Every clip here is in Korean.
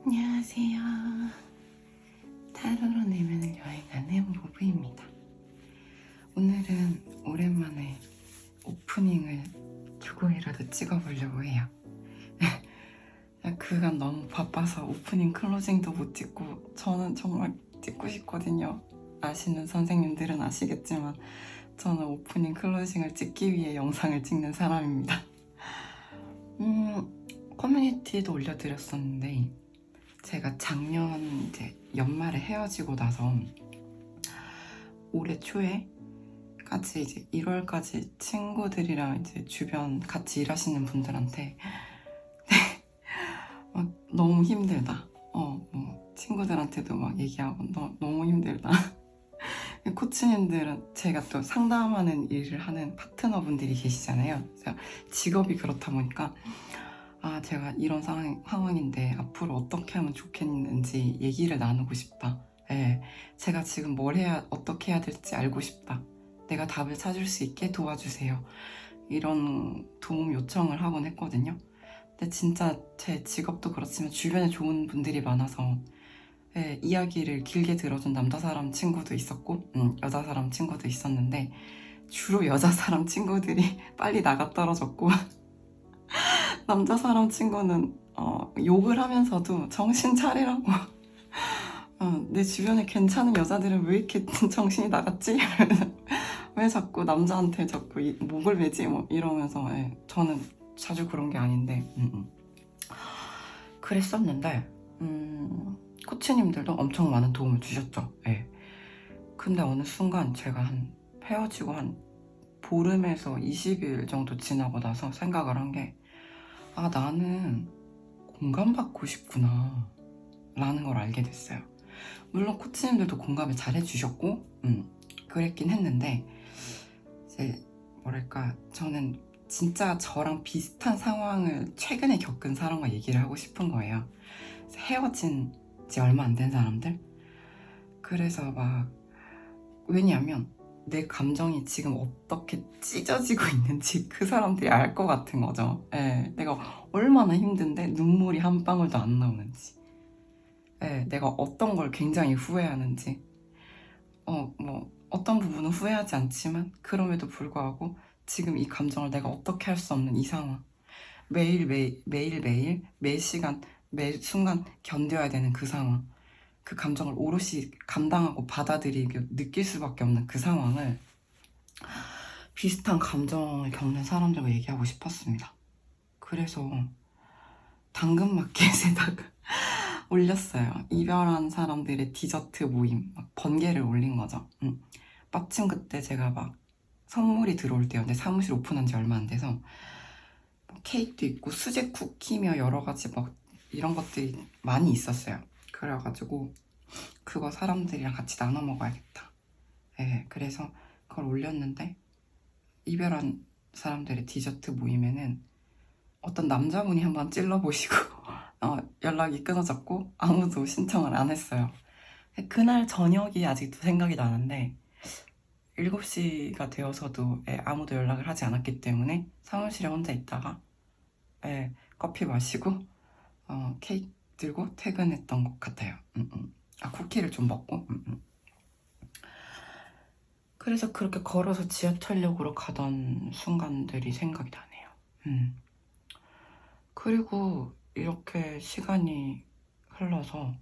안녕하세요. 타로로 내면을 여행하는 모브입니다. 오늘은 오랜만에 오프닝을 조금이라도 찍어보려고 해요. 그간 너무 바빠서 오프닝 클로징도 못 찍고 저는 정말 찍고 싶거든요. 아시는 선생님들은 아시겠지만 저는 오프닝 클로징을 찍기 위해 영상을 찍는 사람입니다. 커뮤니티도 올려드렸었는데 제가 작년 이제 연말에 헤어지고 나서 올해 초에까지 이제 1월까지 친구들이랑 이제 주변 같이 일하시는 분들한테 막 너무 힘들다. 뭐 친구들한테도 막 얘기하고 너무 힘들다. 코치님들은 제가 또 상담하는 일을 하는 파트너분들이 계시잖아요. 그래서 직업이 그렇다 보니까 제가 이런 상황인데 앞으로 어떻게 하면 좋겠는지 얘기를 나누고 싶다. 예, 제가 지금 어떻게 해야 될지 알고 싶다. 내가 답을 찾을 수 있게 도와주세요. 이런 도움 요청을 하곤 했거든요. 근데 진짜 제 직업도 그렇지만 주변에 좋은 분들이 많아서 이야기를 길게 들어준 남자 사람 친구도 있었고 여자 사람 친구도 있었는데 주로 여자 사람 친구들이 빨리 나가 떨어졌고 남자 사람 친구는 욕을 하면서도 정신 차리라고 내 주변에 괜찮은 여자들은 왜 이렇게 정신이 나갔지? 왜 자꾸 남자한테 자꾸 목을 매지? 뭐 이러면서 저는 자주 그런 게 아닌데 그랬었는데 코치님들도 엄청 많은 도움을 주셨죠. 근데 어느 순간 제가 헤어지고 한 보름에서 20일 정도 지나고 나서 생각을 한 게 나는 공감받고 싶구나 라는 걸 알게 됐어요. 물론 코치님들도 공감을 잘 해주셨고 그랬긴 했는데 이제 뭐랄까 저는 진짜 저랑 비슷한 상황을 최근에 겪은 사람과 얘기를 하고 싶은 거예요. 헤어진 지 얼마 안 된 사람들. 그래서 왜냐면 내 감정이 지금 어떻게 찢어지고 있는지 그 사람들이 알 것 같은 거죠. 내가 얼마나 힘든데 눈물이 한 방울도 안 나오는지, 내가 어떤 걸 굉장히 후회하는지, 뭐 어떤 부분은 후회하지 않지만 그럼에도 불구하고 지금 이 감정을 내가 어떻게 할 수 없는 이 상황, 매일매일 매 시간 매 순간 견뎌야 되는 그 상황, 그 감정을 오롯이 감당하고 받아들이고 느낄 수밖에 없는 그 상황을 비슷한 감정을 겪는 사람들과 얘기하고 싶었습니다. 그래서 당근마켓에다가 올렸어요. 이별한 사람들의 디저트 모임 번개를 올린 거죠. 마침 그때 제가 선물이 들어올 때였는데 사무실 오픈한 지 얼마 안 돼서 케이크도 있고 수제 쿠키며 여러 가지 이런 것들이 많이 있었어요. 그래가지고 그거 사람들이랑 같이 나눠 먹어야겠다. 그래서 그걸 올렸는데 이별한 사람들의 디저트 모임에는 어떤 남자분이 한번 찔러보시고 연락이 끊어졌고 아무도 신청을 안 했어요. 그날 저녁이 아직도 생각이 나는데 7시가 되어서도 아무도 연락을 하지 않았기 때문에 사무실에 혼자 있다가 커피 마시고 케이크 들고 퇴근했던 것 같아요. 쿠키를 좀 먹고 그래서 그렇게 걸어서 지하철역으로 가던 순간들이 생각이 나네요. 그리고 이렇게 시간이 흘러서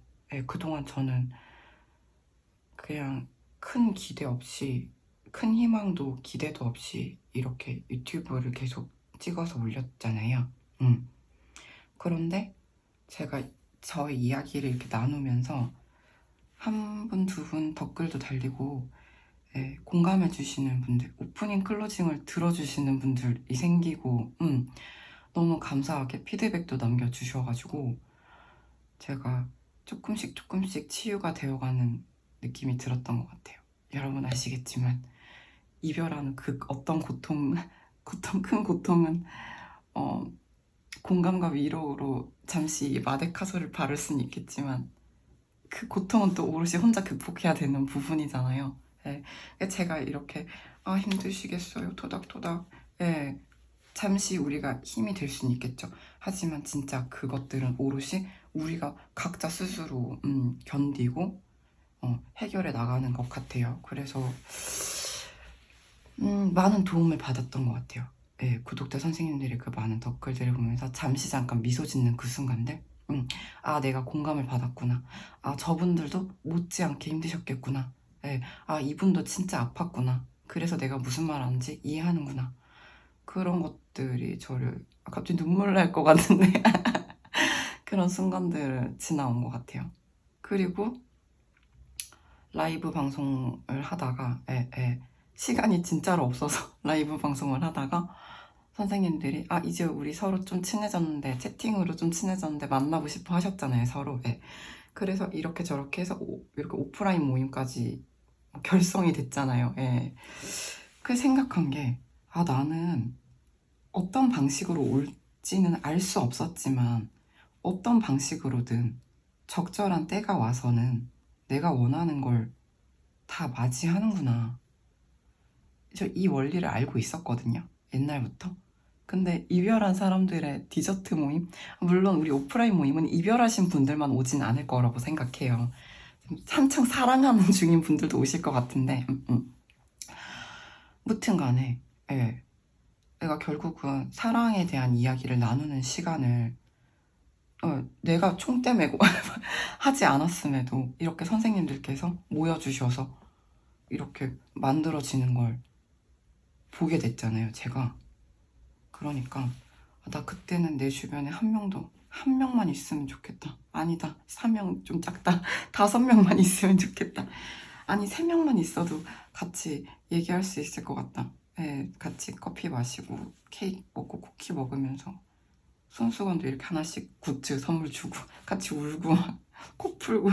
그동안 저는 그냥 큰 기대 없이 큰 희망도 기대도 없이 이렇게 유튜브를 계속 찍어서 올렸잖아요. 그런데 제가 저의 이야기를 이렇게 나누면서 한 분, 두 분 댓글도 달리고 공감해 주시는 분들, 오프닝 클로징을 들어주시는 분들이 생기고 너무 감사하게 피드백도 남겨주셔가지고 제가 조금씩 치유가 되어가는 느낌이 들었던 것 같아요. 여러분 아시겠지만 이별하는 그 어떤 큰 고통은 공감과 위로로 잠시 마데카솔을 바를 수는 있겠지만 그 고통은 또 오롯이 혼자 극복해야 되는 부분이잖아요. 제가 이렇게 힘드시겠어요 토닥토닥 잠시 우리가 힘이 될 수는 있겠죠. 하지만 진짜 그것들은 오롯이 우리가 각자 스스로 견디고 해결해 나가는 것 같아요. 그래서 많은 도움을 받았던 것 같아요. 예, 구독자 선생님들의 그 많은 댓글들을 보면서 잠시 잠깐 미소 짓는 그 순간들, 아, 내가 공감을 받았구나. 아, 저분들도 못지않게 힘드셨겠구나. 예, 아, 이분도 진짜 아팠구나. 그래서 내가 무슨 말 하는지 이해하는구나. 그런 것들이 저를 갑자기 눈물 날 것 같은데 그런 순간들을 지나온 것 같아요. 그리고 라이브 방송을 하다가 시간이 진짜로 없어서 라이브 방송을 하다가 선생님들이 아, 이제 우리 서로 좀 친해졌는데, 채팅으로 좀 친해졌는데 만나고 싶어 하셨잖아요, 서로. 그래서 이렇게 저렇게 해서 이렇게 오프라인 모임까지 결성이 됐잖아요. 그 생각한 게, 아, 나는 어떤 방식으로 올지는 알 수 없었지만 어떤 방식으로든 적절한 때가 와서는 내가 원하는 걸 다 맞이하는구나. 저 이 원리를 알고 있었거든요, 옛날부터. 근데 이별한 사람들의 디저트 모임, 물론 우리 오프라인 모임은 이별하신 분들만 오진 않을 거라고 생각해요. 한창 사랑하는 중인 분들도 오실 것 같은데, 무튼 간에 내가 결국은 사랑에 대한 이야기를 나누는 시간을 내가 총대 메고 하지 않았음에도 이렇게 선생님들께서 모여주셔서 이렇게 만들어지는 걸 보게 됐잖아요, 제가. 그러니까 나 그때는 내 주변에 한 명만 있으면 좋겠다. 아니다, 4명 좀 작다. 5명만 있으면 좋겠다. 아니, 3명만 있어도 같이 얘기할 수 있을 것 같다. 같이 커피 마시고 케이크 먹고 쿠키 먹으면서 손수건도 이렇게 하나씩 굿즈 선물 주고 같이 울고 코 풀고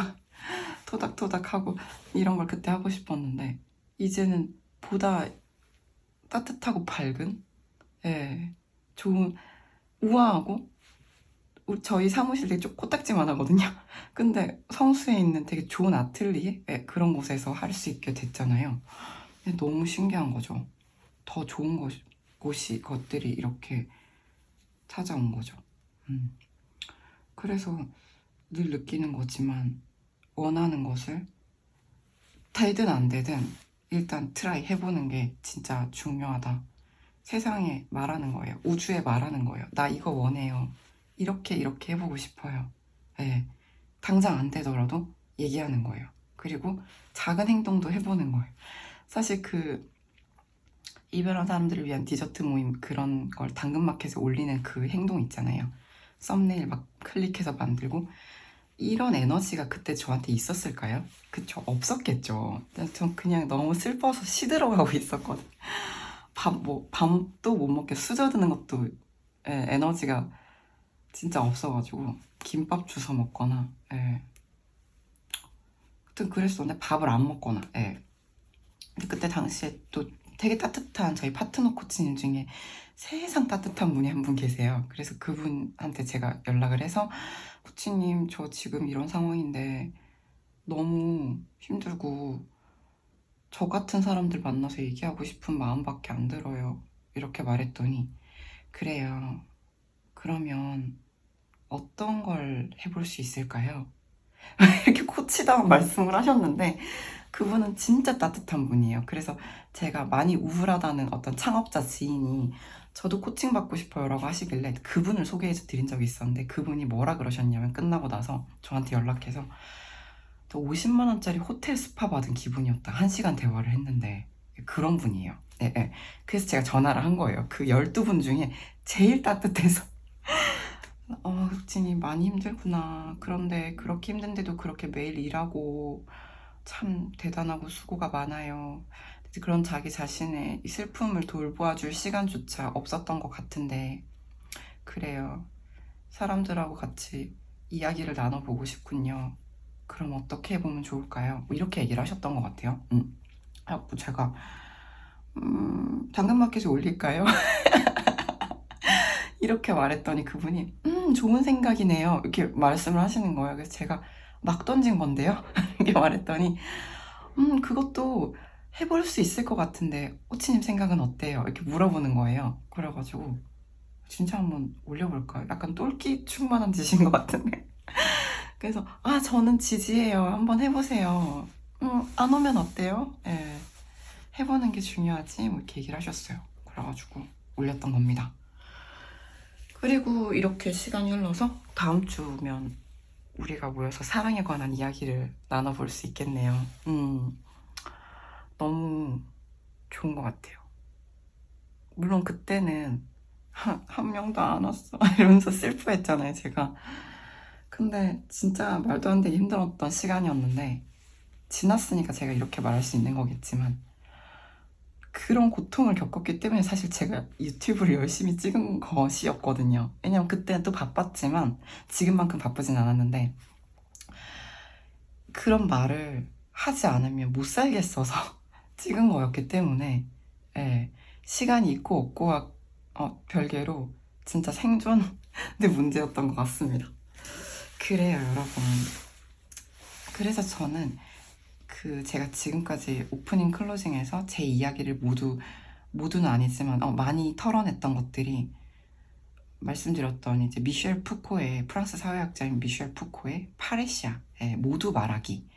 토닥토닥하고 이런 걸 그때 하고 싶었는데, 이제는 보다 따뜻하고 밝은, 좋은, 우아하고, 저희 사무실 되게 좀 코딱지만 하거든요. 근데 성수에 있는 되게 좋은 아틀리에 그런 곳에서 할 수 있게 됐잖아요. 너무 신기한 거죠. 더 좋은 것들이 이렇게 찾아온 거죠. 그래서 늘 느끼는 거지만, 원하는 것을 되든 안 되든 일단 트라이 해보는 게 진짜 중요하다. 세상에 말하는 거예요. 우주에 말하는 거예요. 나 이거 원해요. 이렇게 해보고 싶어요. 당장 안 되더라도 얘기하는 거예요. 그리고 작은 행동도 해보는 거예요. 사실 이별한 사람들을 위한 디저트 모임, 그런 걸 당근마켓에 올리는 그 행동 있잖아요. 썸네일 막 클릭해서 만들고, 이런 에너지가 그때 저한테 있었을까요? 그쵸, 없었겠죠. 전 그냥 너무 슬퍼서 시들어가고 있었거든. 밤도 못 먹게 수저드는 것도 에너지가 진짜 없어가지고 김밥 주워 먹거나, 하여튼 그랬었는데, 밥을 안 먹거나. 근데 그때 당시에 또 되게 따뜻한 저희 파트너 코치님 중에 세상 따뜻한 분이 한 분 계세요. 그래서 그분한테 제가 연락을 해서, 코치님, 저 지금 이런 상황인데 너무 힘들고 저 같은 사람들 만나서 얘기하고 싶은 마음밖에 안 들어요. 이렇게 말했더니, 그래요. 그러면 어떤 걸 해볼 수 있을까요? 이렇게 코치다운 말씀을 하셨는데, 그분은 진짜 따뜻한 분이에요. 그래서 제가 많이 우울하다는 어떤 창업자 지인이 저도 코칭 받고 싶어요 라고 하시길래 그분을 소개해서 드린 적이 있었는데, 그분이 뭐라 그러셨냐면, 끝나고 나서 저한테 연락해서 저 50만 원짜리 호텔 스파 받은 기분이었다. 1시간 대화를 했는데. 그런 분이에요. 그래서 제가 전화를 한 거예요. 그 12분 중에 제일 따뜻해서 흑진이 많이 힘들구나. 그런데 그렇게 힘든데도 그렇게 매일 일하고 참 대단하고 수고가 많아요. 그런 자기 자신의 이 슬픔을 돌보아줄 시간조차 없었던 것 같은데, 그래요. 사람들하고 같이 이야기를 나눠보고 싶군요. 그럼 어떻게 해보면 좋을까요? 뭐 이렇게 얘기를 하셨던 것 같아요. 그래갖고 제가 당근마켓에 올릴까요? 이렇게 말했더니 그분이 좋은 생각이네요. 이렇게 말씀을 하시는 거예요. 그래서 제가 막 던진 건데요. 이렇게 말했더니 그것도 해볼 수 있을 것 같은데 코치님 생각은 어때요? 이렇게 물어보는 거예요. 그래가지고 진짜 한번 올려볼까요? 약간 똘끼 충만한 짓인 것 같은데. 그래서 저는 지지해요. 한번 해보세요. 안 오면 어때요? 예, 해보는 게 중요하지. 뭐 이렇게 얘기를 하셨어요. 그래가지고 올렸던 겁니다. 그리고 이렇게 시간이 흘러서 다음 주면 우리가 모여서 사랑에 관한 이야기를 나눠볼 수 있겠네요. 너무 좋은 것 같아요. 물론 그때는 한 명도 안 왔어 이러면서 슬퍼했잖아요, 제가. 근데 진짜 말도 안 되게 힘들었던 시간이었는데 지났으니까 제가 이렇게 말할 수 있는 거겠지만 그런 고통을 겪었기 때문에 사실 제가 유튜브를 열심히 찍은 것이었거든요. 왜냐면 그때는 또 바빴지만 지금만큼 바쁘진 않았는데 그런 말을 하지 않으면 못 살겠어서 찍은 거였기 때문에 예, 시간이 있고 없고와 별개로 진짜 생존의 문제였던 것 같습니다. 그래요, 여러분. 그래서 저는 제가 지금까지 오프닝 클로징에서 제 이야기를 모두는 아니지만 많이 털어냈던 것들이 말씀드렸던 이제 미셸 푸코의 프랑스 사회학자인 미셸 푸코의 파레시아 모두 말하기,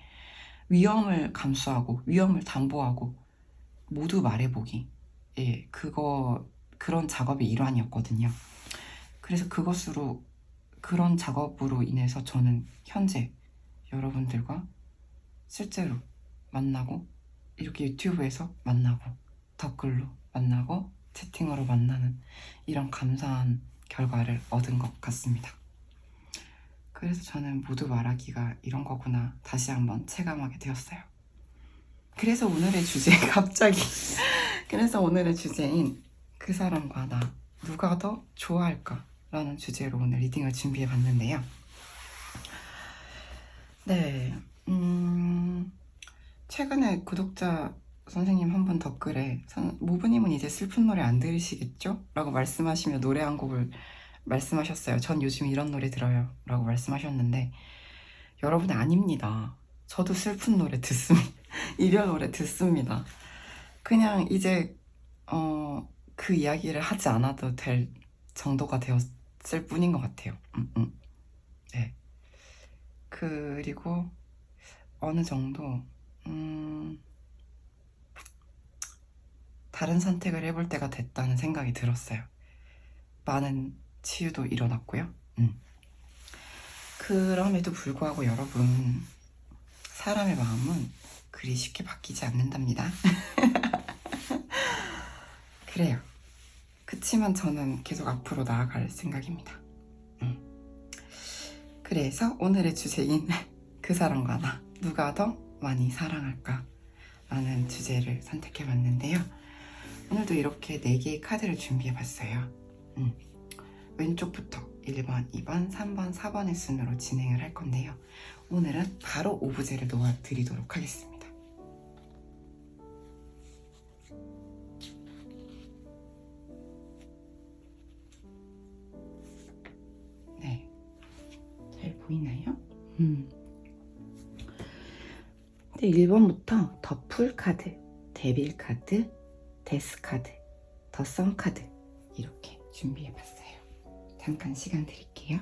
위험을 감수하고 위험을 담보하고 모두 말해보기, 그런 작업의 일환이었거든요. 그래서 그런 작업으로 인해서 저는 현재 여러분들과 실제로 만나고 이렇게 유튜브에서 만나고 댓글로 만나고 채팅으로 만나는 이런 감사한 결과를 얻은 것 같습니다. 그래서 저는 모두 말하기가 이런 거구나 다시 한번 체감하게 되었어요. 그래서 오늘의 주제인 그 사람과 나 누가 더 좋아할까 라는 주제로 오늘 리딩을 준비해 봤는데요. 네, 최근에 구독자 선생님 한 분 댓글에 모부님은 이제 슬픈 노래 안 들으시겠죠? 라고 말씀하시며 노래 한 곡을 말씀하셨어요. 전 요즘 이런 노래 들어요 라고 말씀하셨는데 여러분, 아닙니다. 저도 슬픈 노래 듣습니다. 이별 노래 듣습니다. 그냥 이제 그 이야기를 하지 않아도 될 정도가 되었을 뿐인 것 같아요. 네. 그리고 어느 정도 다른 선택을 해볼 때가 됐다는 생각이 들었어요. 많은 치유도 일어났고요. 그럼에도 불구하고 여러분, 사람의 마음은 그리 쉽게 바뀌지 않는답니다. 그래요. 그치만 저는 계속 앞으로 나아갈 생각입니다. 그래서 오늘의 주제인 그 사람과 나 누가 더 많이 사랑할까 라는 주제를 선택해봤는데요. 오늘도 이렇게 4개의 카드를 준비해봤어요. 왼쪽부터 1번, 2번, 3번, 4번의 순으로 진행을 할 건데요. 오늘은 바로 오브제를 놓아드리도록 하겠습니다. 네, 잘 보이나요? 근데 1번부터 더 풀 카드, 데빌 카드, 데스 카드, 더 선 카드 이렇게 준비해봤어요. 잠깐 시간 드릴게요.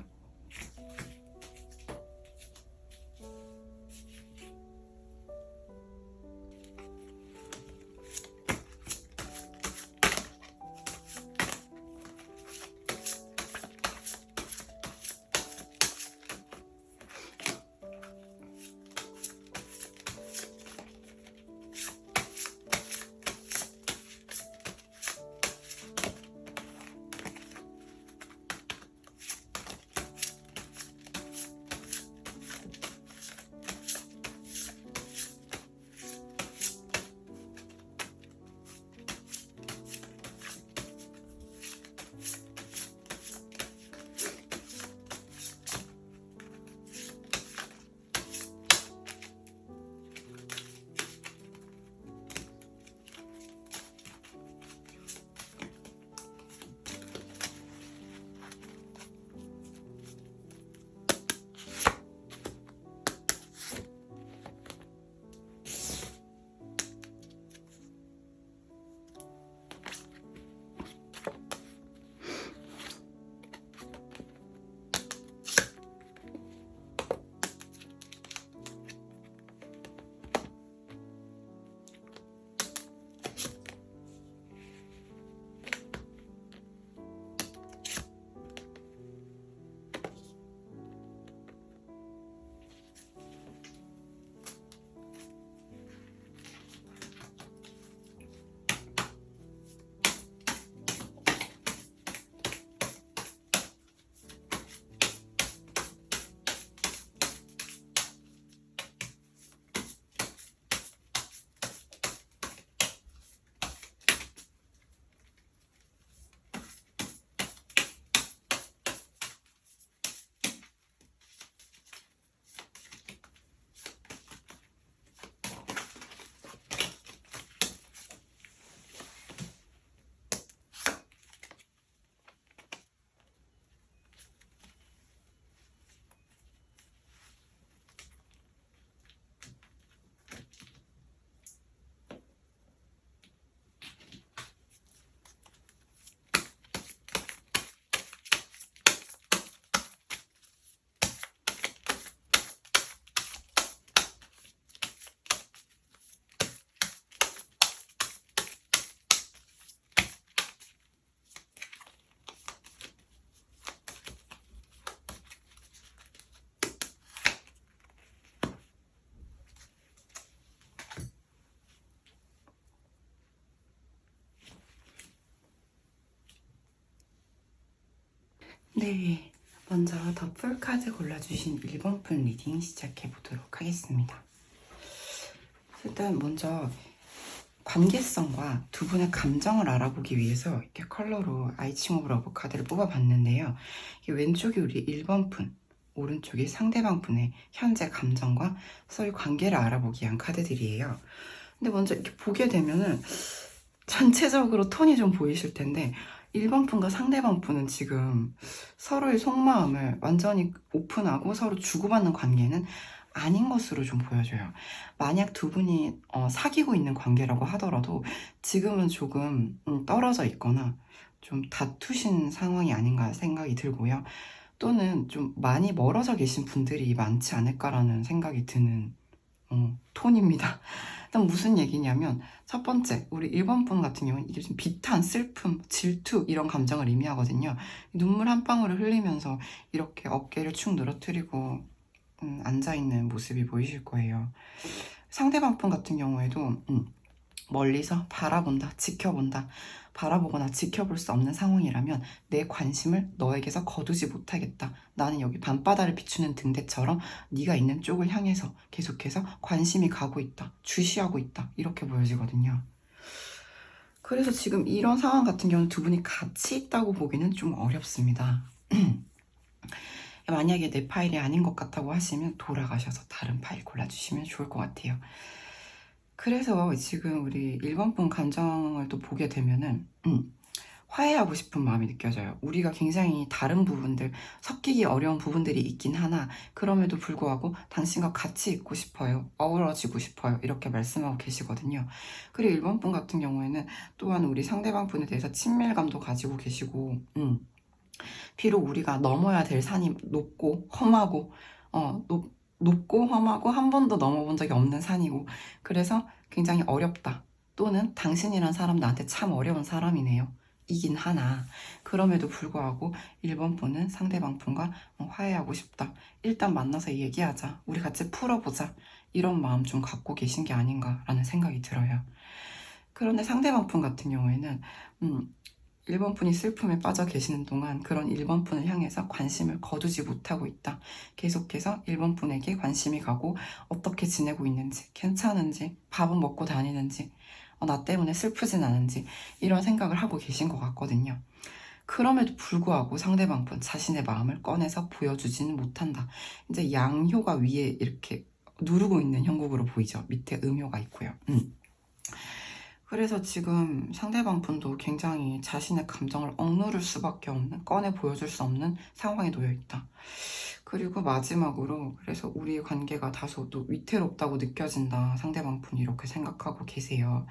네, 먼저 더 풀카드 골라주신 1번 분 리딩 시작해보도록 하겠습니다. 일단 먼저 관계성과 두 분의 감정을 알아보기 위해서 이렇게 컬러로 아이칭 오브 러브 카드를 뽑아봤는데요. 왼쪽이 우리 1번 분, 오른쪽이 상대방 분의 현재 감정과 서로의 관계를 알아보기 위한 카드들이에요. 근데 먼저 이렇게 보게 되면은 전체적으로 톤이 좀 보이실 텐데 1번 분과 상대방 분은 지금 서로의 속마음을 완전히 오픈하고 서로 주고받는 관계는 아닌 것으로 좀 보여져요. 만약 두 분이 사귀고 있는 관계라고 하더라도 지금은 조금 떨어져 있거나 좀 다투신 상황이 아닌가 생각이 들고요. 또는 좀 많이 멀어져 계신 분들이 많지 않을까라는 생각이 드는 톤입니다. 일단 무슨 얘기냐면 첫 번째, 우리 1번 분 같은 경우는 이게 좀 비탄, 슬픔, 질투 이런 감정을 의미하거든요. 눈물 한 방울을 흘리면서 이렇게 어깨를 축 늘어뜨리고 앉아있는 모습이 보이실 거예요. 상대방 분 같은 경우에도 멀리서 바라본다, 지켜본다. 바라보거나 지켜볼 수 없는 상황이라면 내 관심을 너에게서 거두지 못하겠다. 나는 여기 밤바다를 비추는 등대처럼 네가 있는 쪽을 향해서 계속해서 관심이 가고 있다. 주시하고 있다. 이렇게 보여지거든요. 그래서 지금 이런 상황 같은 경우는 두 분이 같이 있다고 보기는 좀 어렵습니다. 만약에 내 파일이 아닌 것 같다고 하시면 돌아가셔서 다른 파일 골라주시면 좋을 것 같아요. 그래서 지금 우리 1번 분 감정을 또 보게 되면은 화해하고 싶은 마음이 느껴져요. 우리가 굉장히 다른 부분들, 섞이기 어려운 부분들이 있긴 하나 그럼에도 불구하고 당신과 같이 있고 싶어요. 어우러지고 싶어요. 이렇게 말씀하고 계시거든요. 그리고 1번 분 같은 경우에는 또한 우리 상대방 분에 대해서 친밀감도 가지고 계시고 비록 우리가 넘어야 될 산이 높고 험하고 높고 험하고 한 번도 넘어본 적이 없는 산이고 그래서 굉장히 어렵다. 또는 당신이란 사람 나한테 참 어려운 사람이네요. 이긴 하나 그럼에도 불구하고 1번 분은 상대방 분과 화해하고 싶다. 일단 만나서 얘기하자. 우리 같이 풀어보자. 이런 마음 좀 갖고 계신 게 아닌가라는 생각이 들어요. 그런데 상대방 분 같은 경우에는 1번 분이 슬픔에 빠져 계시는 동안 그런 1번 분을 향해서 관심을 거두지 못하고 있다. 계속해서 1번 분에게 관심이 가고 어떻게 지내고 있는지, 괜찮은지, 밥은 먹고 다니는지, 나 때문에 슬프진 않은지 이런 생각을 하고 계신 것 같거든요. 그럼에도 불구하고 상대방 분 자신의 마음을 꺼내서 보여주지는 못한다. 이제 양효가 위에 이렇게 누르고 있는 형국으로 보이죠. 밑에 음효가 있고요. 그래서 지금 상대방 분도 굉장히 자신의 감정을 억누를 수밖에 없는, 꺼내 보여줄 수 없는 상황에 놓여 있다. 그리고 마지막으로 그래서 우리의 관계가 다소 또 위태롭다고 느껴진다. 상대방 분이 이렇게 생각하고 계세요.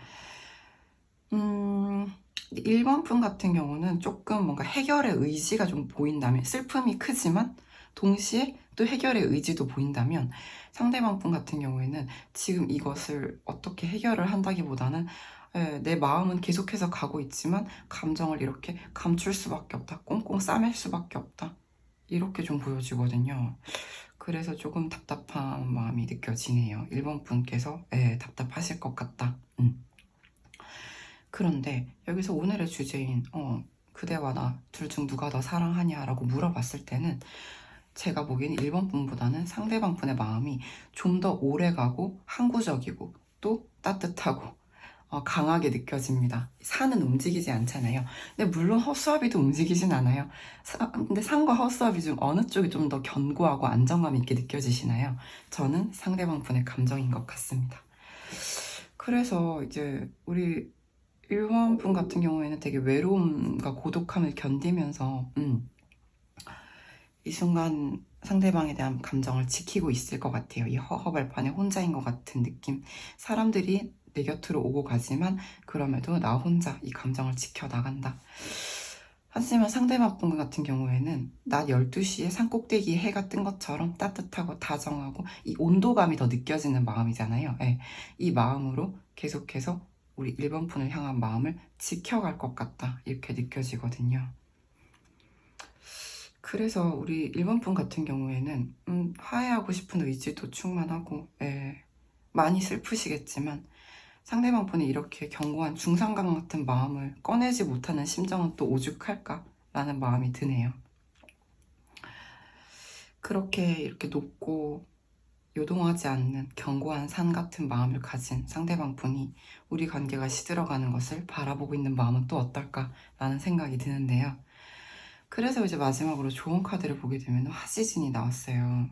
1번 분 같은 경우는 조금 뭔가 해결의 의지가 좀 보인다면 슬픔이 크지만 동시에 또 해결의 의지도 보인다면 상대방 분 같은 경우에는 지금 이것을 어떻게 해결을 한다기보다는 내 마음은 계속해서 가고 있지만 감정을 이렇게 감출 수밖에 없다. 꽁꽁 싸맬 수밖에 없다. 이렇게 좀 보여지거든요. 그래서 조금 답답한 마음이 느껴지네요. 1번 분께서 답답하실 것 같다. 그런데 여기서 오늘의 주제인 그대와 나 둘 중 누가 더 사랑하냐 라고 물어봤을 때는 제가 보기엔 1번 분보다는 상대방 분의 마음이 좀 더 오래가고 항구적이고 또 따뜻하고 강하게 느껴집니다. 산은 움직이지 않잖아요. 근데 물론 허수아비도 움직이진 않아요. 근데 산과 허수아비 중 어느 쪽이 좀 더 견고하고 안정감 있게 느껴지시나요? 저는 상대방 분의 감정인 것 같습니다. 그래서 이제 우리 1번 분 같은 경우에는 되게 외로움과 고독함을 견디면서 이 순간 상대방에 대한 감정을 지키고 있을 것 같아요. 이 허허벌판에 혼자인 것 같은 느낌. 사람들이 내 곁으로 오고 가지만 그럼에도 나 혼자 이 감정을 지켜나간다. 하지만 상대방 분 같은 경우에는 낮 12시에 산꼭대기에 해가 뜬 것처럼 따뜻하고 다정하고 이 온도감이 더 느껴지는 마음이잖아요. 이 마음으로 계속해서 우리 1번 분을 향한 마음을 지켜갈 것 같다. 이렇게 느껴지거든요. 그래서 우리 1번 분 같은 경우에는 화해하고 싶은 의지도 충만하고 많이 슬프시겠지만 상대방 분이 이렇게 견고한 중상강 같은 마음을 꺼내지 못하는 심정은 또 오죽할까 라는 마음이 드네요. 그렇게 이렇게 높고 요동하지 않는 견고한 산 같은 마음을 가진 상대방 분이 우리 관계가 시들어가는 것을 바라보고 있는 마음은 또 어떨까라는 생각이 드는데요. 그래서 이제 마지막으로 좋은 카드를 보게 되면 화시즌이 나왔어요.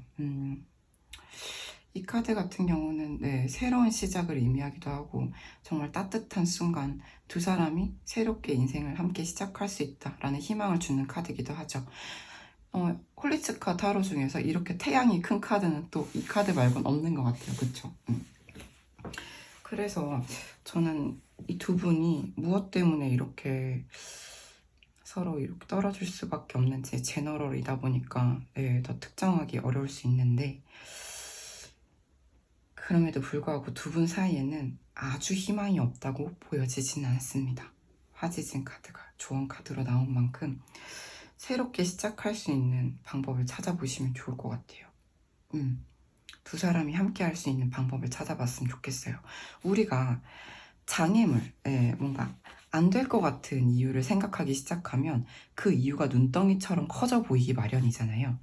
이 카드 같은 경우는 네, 새로운 시작을 의미하기도 하고 정말 따뜻한 순간 두 사람이 새롭게 인생을 함께 시작할 수 있다라는 희망을 주는 카드이기도 하죠. 홀리츠카 타로 중에서 이렇게 태양이 큰 카드는 또 이 카드 말고는 없는 것 같아요. 그쵸? 그래서 저는 이 두 분이 무엇 때문에 이렇게 서로 이렇게 떨어질 수밖에 없는지 제너럴이다 보니까 네, 더 특정하기 어려울 수 있는데 그럼에도 불구하고 두 분 사이에는 아주 희망이 없다고 보여지진 않습니다. 화지진 카드가 조언 카드로 나온 만큼 새롭게 시작할 수 있는 방법을 찾아보시면 좋을 것 같아요. 두 사람이 함께 할 수 있는 방법을 찾아봤으면 좋겠어요. 우리가 장애물, 뭔가 안 될 것 같은 이유를 생각하기 시작하면 그 이유가 눈덩이처럼 커져 보이기 마련이잖아요.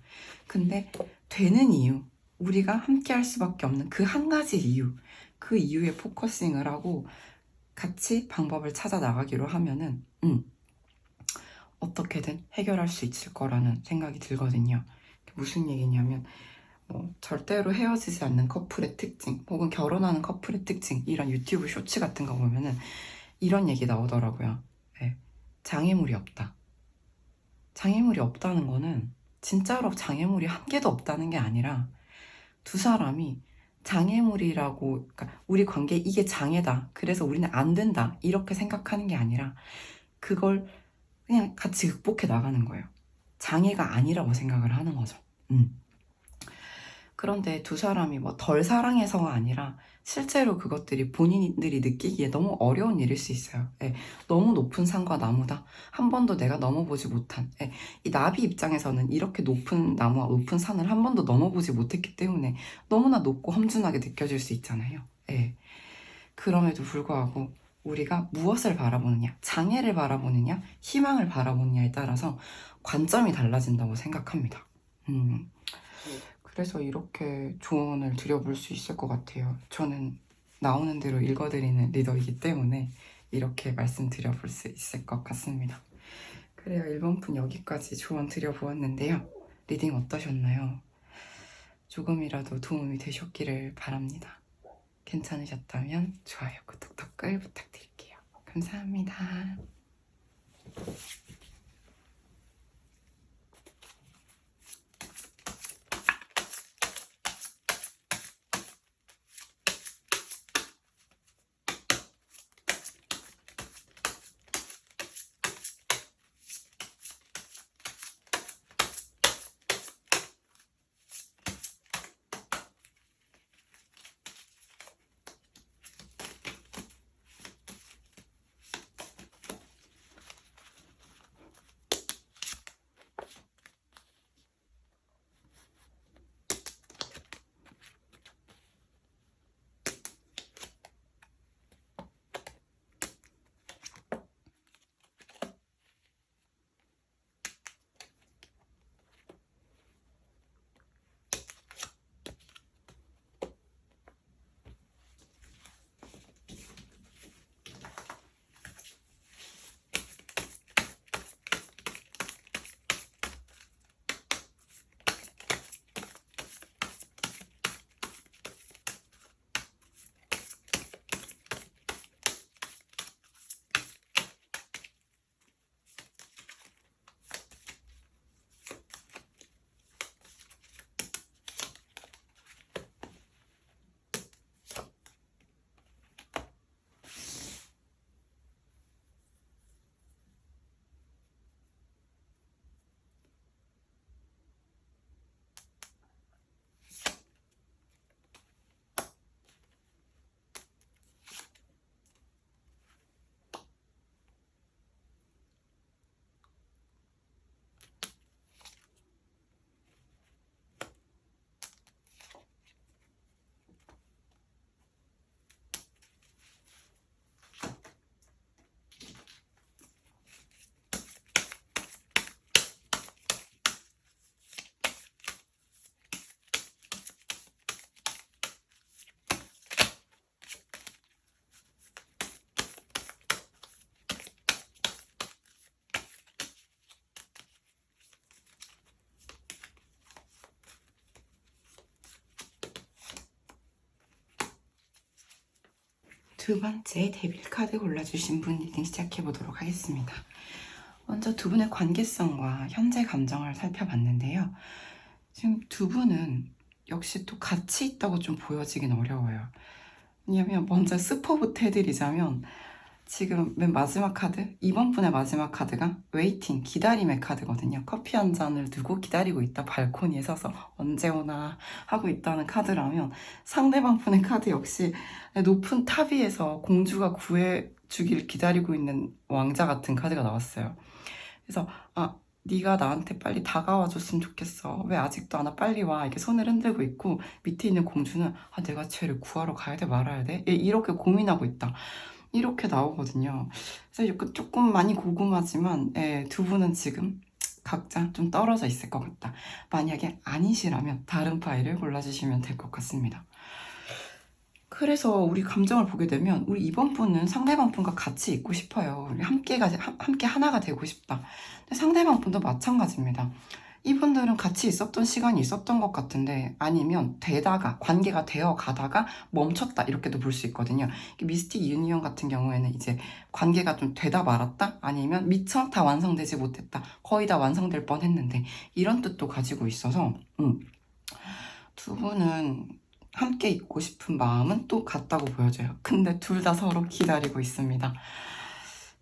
근데 되는 이유, 우리가 함께 할 수밖에 없는 그 한 가지 이유, 그 이유에 포커싱을 하고 같이 방법을 찾아 나가기로 하면은 어떻게든 해결할 수 있을 거라는 생각이 들거든요. 무슨 얘기냐면 절대로 헤어지지 않는 커플의 특징 혹은 결혼하는 커플의 특징 이런 유튜브 쇼츠 같은 거 보면은 이런 얘기 나오더라고요. 네. 장애물이 없다. 장애물이 없다는 거는 진짜로 장애물이 한 개도 없다는 게 아니라 두 사람이 장애물이라고 그러니까 우리 관계에 이게 장애다. 그래서 우리는 안 된다. 이렇게 생각하는 게 아니라 그걸 그냥 같이 극복해 나가는 거예요. 장애가 아니라고 생각을 하는 거죠. 그런데 두 사람이 뭐 덜 사랑해서가 아니라 실제로 그것들이 본인들이 느끼기에 너무 어려운 일일 수 있어요. 예, 너무 높은 산과 나무다. 한 번도 내가 넘어보지 못한. 예, 이 나비 입장에서는 이렇게 높은 나무와 높은 산을 한 번도 넘어보지 못했기 때문에 너무나 높고 험준하게 느껴질 수 있잖아요. 예, 그럼에도 불구하고 우리가 무엇을 바라보느냐, 장애를 바라보느냐, 희망을 바라보느냐에 따라서 관점이 달라진다고 생각합니다. 그래서 이렇게 조언을 드려볼 수 있을 것 같아요. 저는 나오는 대로 읽어드리는 리더이기 때문에 이렇게 말씀드려볼 수 있을 것 같습니다. 그래요. 1번 분 여기까지 조언 드려보았는데요. 리딩 어떠셨나요? 조금이라도 도움이 되셨기를 바랍니다. 괜찮으셨다면 좋아요, 구독, 댓글 부탁드릴게요. 감사합니다. 두 번째 데빌 카드 골라주신 분 리딩 시작해보도록 하겠습니다. 먼저 두 분의 관계성과 현재 감정을 살펴봤는데요. 지금 두 분은 역시 또 같이 있다고 좀 보여지긴 어려워요. 왜냐면 먼저 스포부터 해드리자면 지금 맨 마지막 카드, 이번 분의 마지막 카드가 웨이팅, 기다림의 카드거든요. 커피 한 잔을 두고 기다리고 있다, 발코니에 서서 언제 오나 하고 있다는 카드라면, 상대방 분의 카드 역시 높은 탑 위에서 공주가 구해주길 기다리고 있는 왕자 같은 카드가 나왔어요. 그래서 네가 나한테 빨리 다가와 줬으면 좋겠어. 왜 아직도 안 와? 빨리 와. 이렇게 손을 흔들고 있고, 밑에 있는 공주는 내가 쟤를 구하러 가야 돼 말아야 돼? 이렇게 고민하고 있다. 이렇게 나오거든요. 그래서 조금 많이 궁금하지만 두 분은 지금 각자 좀 떨어져 있을 것 같다. 만약에 아니시라면 다른 파일을 골라주시면 될 것 같습니다. 그래서 우리 감정을 보게 되면 우리 이번 분은 상대방 분과 같이 있고 싶어요. 우리 함께 하나가 되고 싶다. 근데 상대방 분도 마찬가지입니다. 이분들은 같이 있었던 시간이 있었던 것 같은데, 아니면 관계가 되어 가다가 멈췄다, 이렇게도 볼 수 있거든요. 미스틱 유니언 같은 경우에는 이제 관계가 좀 되다 말았다, 아니면 미처 다 완성되지 못했다, 거의 다 완성될 뻔 했는데, 이런 뜻도 가지고 있어서 두 분은 함께 있고 싶은 마음은 또 같다고 보여져요. 근데 둘 다 서로 기다리고 있습니다.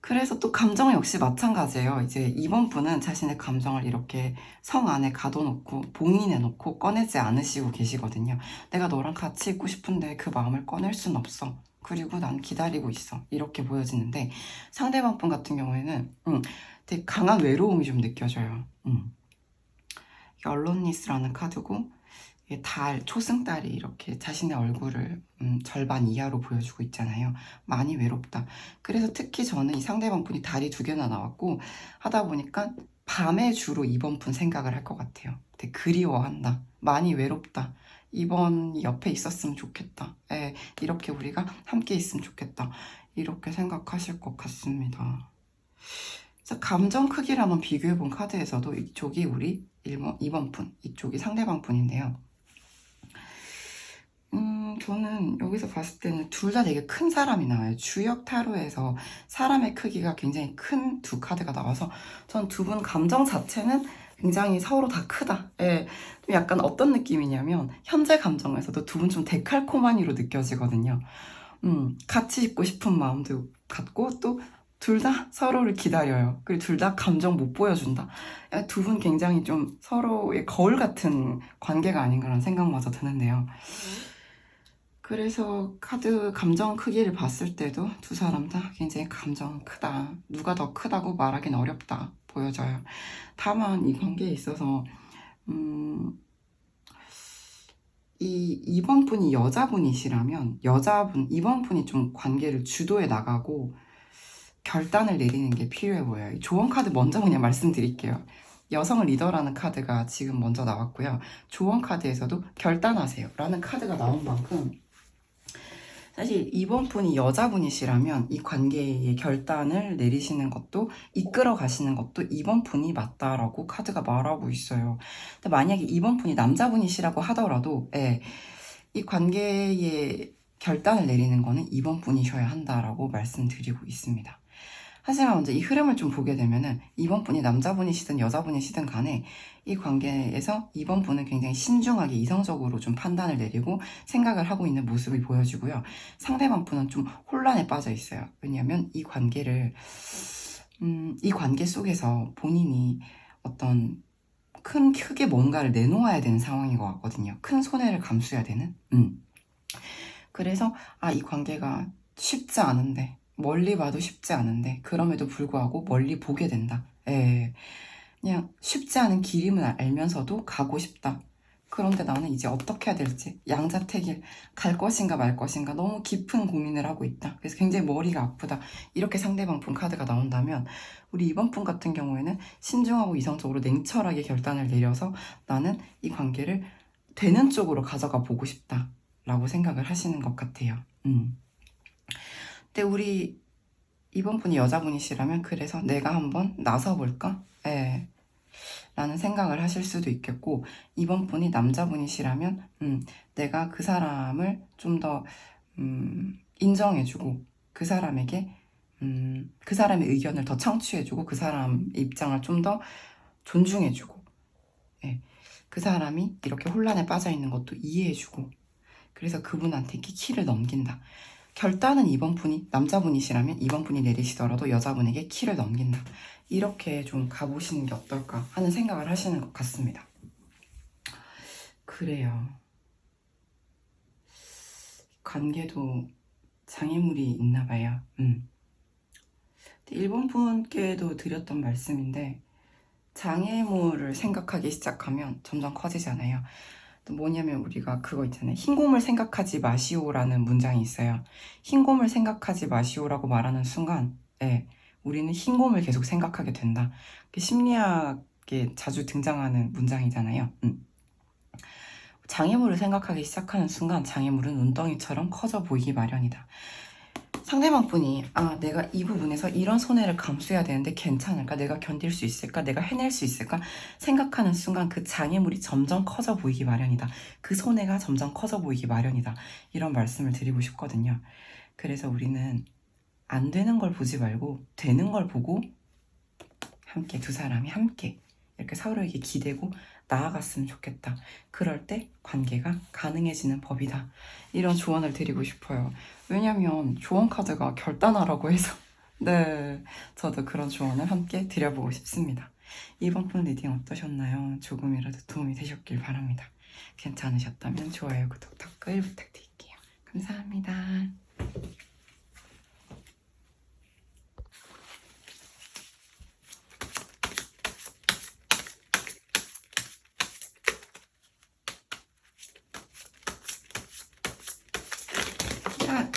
그래서 또 감정 역시 마찬가지예요. 이제 이번 분은 자신의 감정을 이렇게 성 안에 가둬놓고 봉인해놓고 꺼내지 않으시고 계시거든요. 내가 너랑 같이 있고 싶은데 그 마음을 꺼낼 순 없어. 그리고 난 기다리고 있어. 이렇게 보여지는데, 상대방 분 같은 경우에는 되게 강한 외로움이 좀 느껴져요. 언론리스라는 카드고, 초승달이 이렇게 자신의 얼굴을 절반 이하로 보여주고 있잖아요. 많이 외롭다. 그래서 특히 저는 이 상대방 분이 달이 2개나 나왔고 하다 보니까 밤에 주로 이번 분 생각을 할 것 같아요. 되게 그리워한다. 많이 외롭다. 이번이 옆에 있었으면 좋겠다. 이렇게 우리가 함께 있으면 좋겠다. 이렇게 생각하실 것 같습니다. 감정 크기를 한번 비교해본 카드에서도 이쪽이 우리 2번 분, 이쪽이 상대방 분인데요. 저는 여기서 봤을 때는 둘 다 되게 큰 사람이 나와요. 주역 타로에서 사람의 크기가 굉장히 큰 두 카드가 나와서 전 두 분 감정 자체는 굉장히 서로 다 크다. 좀 약간 어떤 느낌이냐면 현재 감정에서도 두 분 좀 데칼코마니로 느껴지거든요. 같이 있고 싶은 마음도 같고, 또 둘 다 서로를 기다려요. 그리고 둘 다 감정 못 보여준다. 두 분 굉장히 좀 서로의 거울 같은 관계가 아닌가라는 생각마저 드는데요. 그래서 카드 감정 크기를 봤을 때도 두 사람 다 굉장히 감정 크다. 누가 더 크다고 말하긴 어렵다 보여져요. 다만 이 관계에 있어서 이번 분이 여자분이시라면 이번 분이 좀 관계를 주도해 나가고 결단을 내리는 게 필요해 보여요. 조언 카드 먼저 그냥 말씀드릴게요. 여성을 리더라는 카드가 지금 먼저 나왔고요. 조언 카드에서도 결단하세요 라는 카드가 나온 만큼, 사실 이번 분이 여자분이시라면 이 관계의 결단을 내리시는 것도 이끌어 가시는 것도 이번 분이 맞다라고 카드가 말하고 있어요. 근데 만약에 이번 분이 남자분이시라고 하더라도 이 관계의 결단을 내리는 거는 이번 분이셔야 한다라고 말씀드리고 있습니다. 하지만 먼저 이 흐름을 좀 보게 되면은 이번 분이 남자분이시든 여자분이시든 간에 이 관계에서 이번 분은 굉장히 신중하게 이성적으로 좀 판단을 내리고 생각을 하고 있는 모습이 보여지고요. 상대방 분은 좀 혼란에 빠져 있어요. 왜냐하면 이 관계 속에서 본인이 어떤 크게 뭔가를 내놓아야 되는 상황인 것 같거든요. 큰 손해를 감수해야 되는. 그래서 이 관계가 쉽지 않은데, 멀리 봐도 쉽지 않은데 그럼에도 불구하고 멀리 보게 된다. 그냥 쉽지 않은 길임을 알면서도 가고 싶다. 그런데 나는 이제 어떻게 해야 될지, 양자택일 갈 것인가 말 것인가 너무 깊은 고민을 하고 있다. 그래서 굉장히 머리가 아프다. 이렇게 상대방 분 카드가 나온다면, 우리 이번 분 같은 경우에는 신중하고 이성적으로 냉철하게 결단을 내려서 나는 이 관계를 되는 쪽으로 가져가 보고 싶다 라고 생각을 하시는 것 같아요. 근데 우리 이번 분이 여자분이시라면 그래서 내가 한번 나서볼까? 라는 생각을 하실 수도 있겠고, 이번 분이 남자분이시라면 내가 그 사람을 좀 더 인정해주고 그 사람에게 그 사람의 의견을 더 청취해주고 그 사람 입장을 좀 더 존중해주고, 예, 그 사람이 이렇게 혼란에 빠져있는 것도 이해해주고, 그래서 그분한테 키를 넘긴다. 결단은 이번 분이, 남자분이시라면 이번 분이 내리시더라도 여자분에게 키를 넘긴다. 이렇게 좀 가보시는 게 어떨까 하는 생각을 하시는 것 같습니다. 그래요. 관계도 장애물이 있나 봐요. 일본 분께도 드렸던 말씀인데, 장애물을 생각하기 시작하면 점점 커지잖아요. 또 뭐냐면 우리가 그거 있잖아요. 흰곰을 생각하지 마시오라는 문장이 있어요. 흰곰을 생각하지 마시오라고 말하는 순간, 네, 우리는 흰곰을 계속 생각하게 된다. 심리학에 자주 등장하는 문장이잖아요. 장애물을 생각하기 시작하는 순간 장애물은 눈덩이처럼 커져 보이기 마련이다. 상대방 분이 내가 이 부분에서 이런 손해를 감수해야 되는데 괜찮을까? 내가 견딜 수 있을까? 내가 해낼 수 있을까? 생각하는 순간 그 장애물이 점점 커져 보이기 마련이다. 그 손해가 점점 커져 보이기 마련이다. 이런 말씀을 드리고 싶거든요. 그래서 우리는 안 되는 걸 보지 말고 되는 걸 보고 함께, 두 사람이 함께 이렇게 서로에게 기대고 나아갔으면 좋겠다. 그럴 때 관계가 가능해지는 법이다. 이런 조언을 드리고 싶어요. 왜냐면 조언 카드가 결단하라고 해서 네, 저도 그런 조언을 함께 드려보고 싶습니다. 이번 분 리딩 어떠셨나요? 조금이라도 도움이 되셨길 바랍니다. 괜찮으셨다면 좋아요, 구독, 댓글 부탁드릴게요. 감사합니다. 야.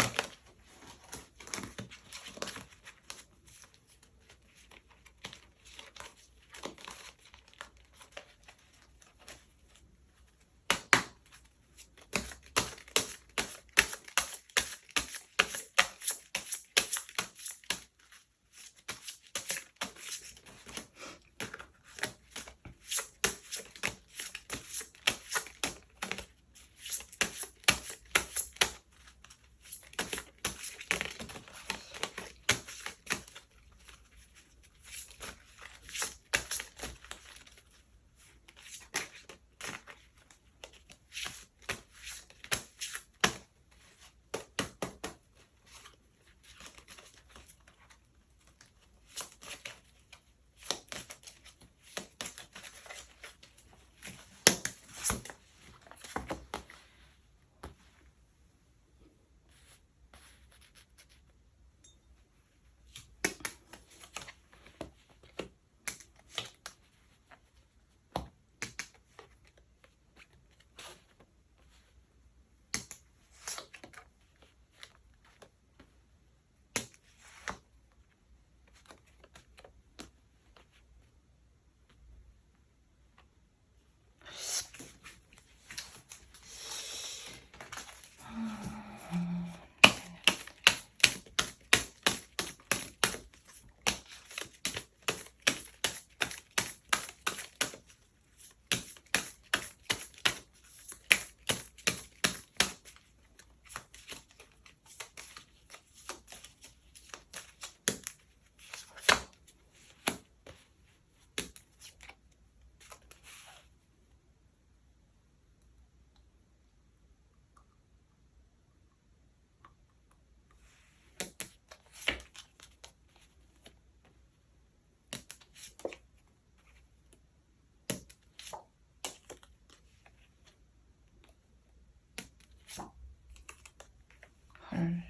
헐.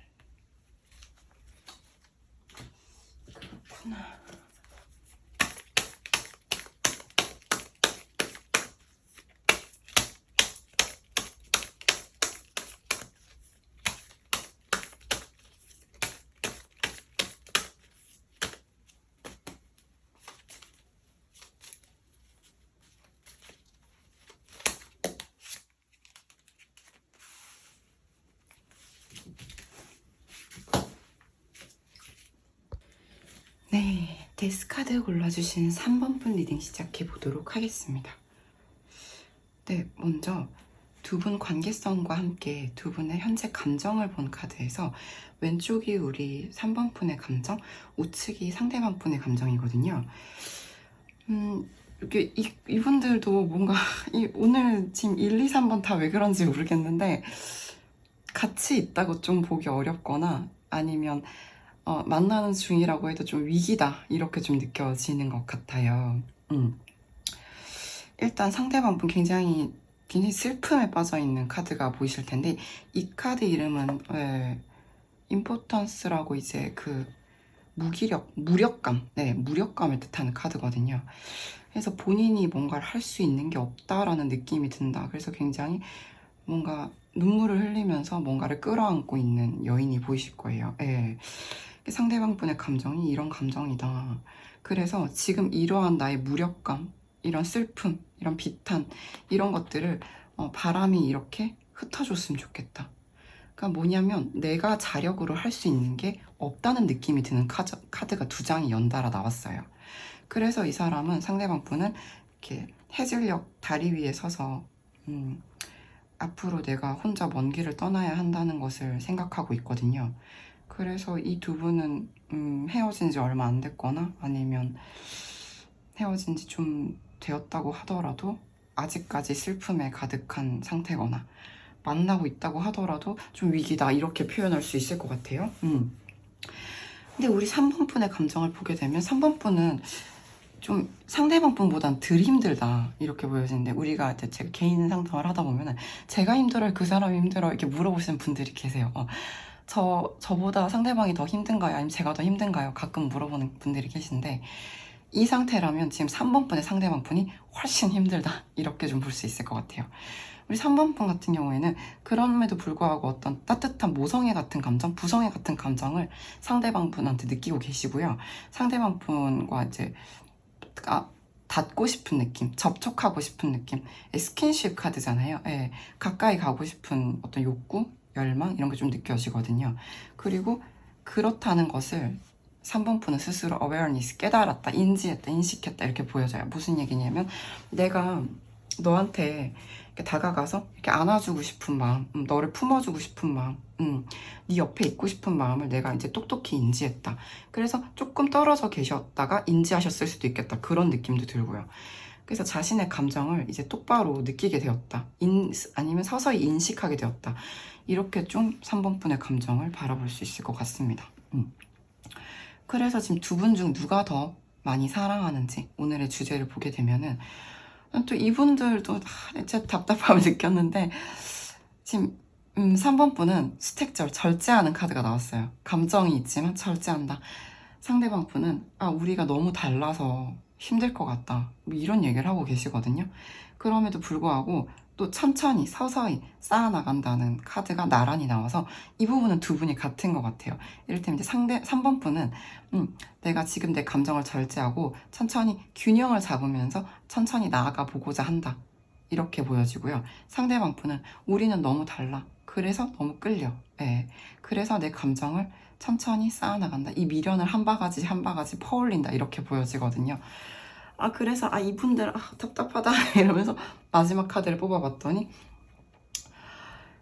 그렇구나. 네, 데스카드 골라주신 3번 분 리딩 시작해 보도록 하겠습니다. 네, 먼저 두 분 관계성과 함께 두 분의 현재 감정을 본 카드에서 왼쪽이 우리 3번 분의 감정, 우측이 상대방 분의 감정이거든요. 이렇게 이분들도 뭔가 오늘 지금 1, 2, 3번 다 왜 그런지 모르겠는데 같이 있다고 좀 보기 어렵거나 아니면 만나는 중이라고 해도 좀 위기다 이렇게 좀 느껴지는 것 같아요. 일단 상대방 분 굉장히 슬픔에 빠져있는 카드가 보이실 텐데 이 카드 이름은 임포턴스라고 이제 그 무력감을 뜻하는 카드거든요. 그래서 본인이 뭔가를 할 수 있는 게 없다라는 느낌이 든다. 그래서 굉장히 뭔가 눈물을 흘리면서 뭔가를 끌어안고 있는 여인이 보이실 거예요. 상대방 분의 감정이 이런 감정이다. 그래서 지금 이러한 나의 무력감, 이런 슬픔, 이런 비탄, 이런 것들을 바람이 이렇게 흩어줬으면 좋겠다. 그러니까 뭐냐면 내가 자력으로 할 수 있는 게 없다는 느낌이 드는 카드가 두 장이 연달아 나왔어요. 그래서 이 사람은, 상대방 분은 이렇게 해질녘 다리 위에 서서 앞으로 내가 혼자 먼 길을 떠나야 한다는 것을 생각하고 있거든요. 그래서 이 두 분은 헤어진 지 얼마 안 됐거나 아니면 헤어진 지 좀 되었다고 하더라도 아직까지 슬픔에 가득한 상태거나 만나고 있다고 하더라도 좀 위기다 이렇게 표현할 수 있을 것 같아요. 근데 우리 3번 분의 감정을 보게 되면 3번 분은 좀 상대방 분보단 덜 힘들다 이렇게 보여지는데, 우리가 이제 제가 개인 상담을 하다 보면은 제가 힘들어요, 그 사람이 힘들어요 이렇게 물어보시는 분들이 계세요. 저보다 상대방이 더 힘든가요? 아니면 제가 더 힘든가요? 가끔 물어보는 분들이 계신데, 이 상태라면 지금 3번 분의 상대방 분이 훨씬 힘들다 이렇게 좀 볼 수 있을 것 같아요. 우리 3번 분 같은 경우에는 그럼에도 불구하고 어떤 따뜻한 모성애 같은 감정, 부성애 같은 감정을 상대방 분한테 느끼고 계시고요. 상대방 분과 이제 닿고 싶은 느낌, 접촉하고 싶은 느낌, 스킨십 카드잖아요. 가까이 가고 싶은 어떤 욕구, 열망 이런 게 좀 느껴지거든요. 그리고 그렇다는 것을 3번 분은 스스로 awareness, 깨달았다, 인지했다, 인식했다 이렇게 보여져요. 무슨 얘기냐면 내가 너한테 이렇게 다가가서 이렇게 안아주고 싶은 마음, 너를 품어주고 싶은 마음, 네 옆에 있고 싶은 마음을 내가 이제 똑똑히 인지했다. 그래서 조금 떨어져 계셨다가 인지하셨을 수도 있겠다. 그런 느낌도 들고요. 그래서 자신의 감정을 이제 똑바로 느끼게 되었다. 아니면 서서히 인식하게 되었다. 이렇게 좀 3번 분의 감정을 바라볼 수 있을 것 같습니다. 그래서 지금 두 분 중 누가 더 많이 사랑하는지 오늘의 주제를 보게 되면은, 또 이분들도 제 답답함을 느꼈는데, 지금 3번 분은 스택절, 절제하는 카드가 나왔어요. 감정이 있지만 절제한다. 상대방 분은 우리가 너무 달라서 힘들 것 같다, 뭐 이런 얘기를 하고 계시거든요. 그럼에도 불구하고 또 천천히 서서히 쌓아나간다는 카드가 나란히 나와서 이 부분은 두 분이 같은 것 같아요. 이를테면 이제 3번 분은 내가 지금 내 감정을 절제하고 천천히 균형을 잡으면서 천천히 나아가 보고자 한다 이렇게 보여지고요. 상대방 분은 우리는 너무 달라, 그래서 너무 끌려, 그래서 내 감정을 천천히 쌓아나간다, 이 미련을 한 바가지 한 바가지 퍼올린다 이렇게 보여지거든요. 그래서 이분들 답답하다 이러면서 마지막 카드를 뽑아봤더니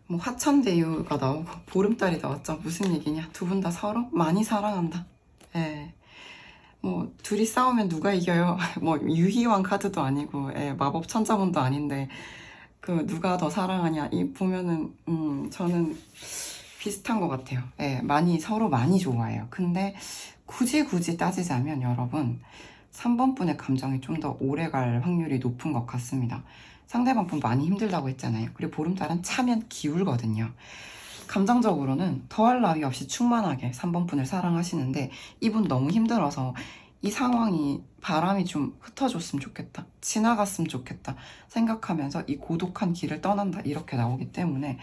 뭐 화천대유가 나오고 보름달이 나왔죠. 무슨 얘기냐, 두 분 다 서로 많이 사랑한다. 뭐 둘이 싸우면 누가 이겨요? 뭐 유희왕 카드도 아니고 마법 천자문도 아닌데 그 누가 더 사랑하냐, 이 보면은 저는 비슷한 것 같아요. 서로 많이 좋아해요. 근데 굳이 따지자면 여러분, 3번 분의 감정이 좀 더 오래 갈 확률이 높은 것 같습니다. 상대방 분 많이 힘들다고 했잖아요. 그리고 보름달은 차면 기울거든요. 감정적으로는 더할 나위 없이 충만하게 3번 분을 사랑하시는데, 이분 너무 힘들어서 이 상황이 바람이 좀 흩어졌으면 좋겠다, 지나갔으면 좋겠다 생각하면서 이 고독한 길을 떠난다 이렇게 나오기 때문에,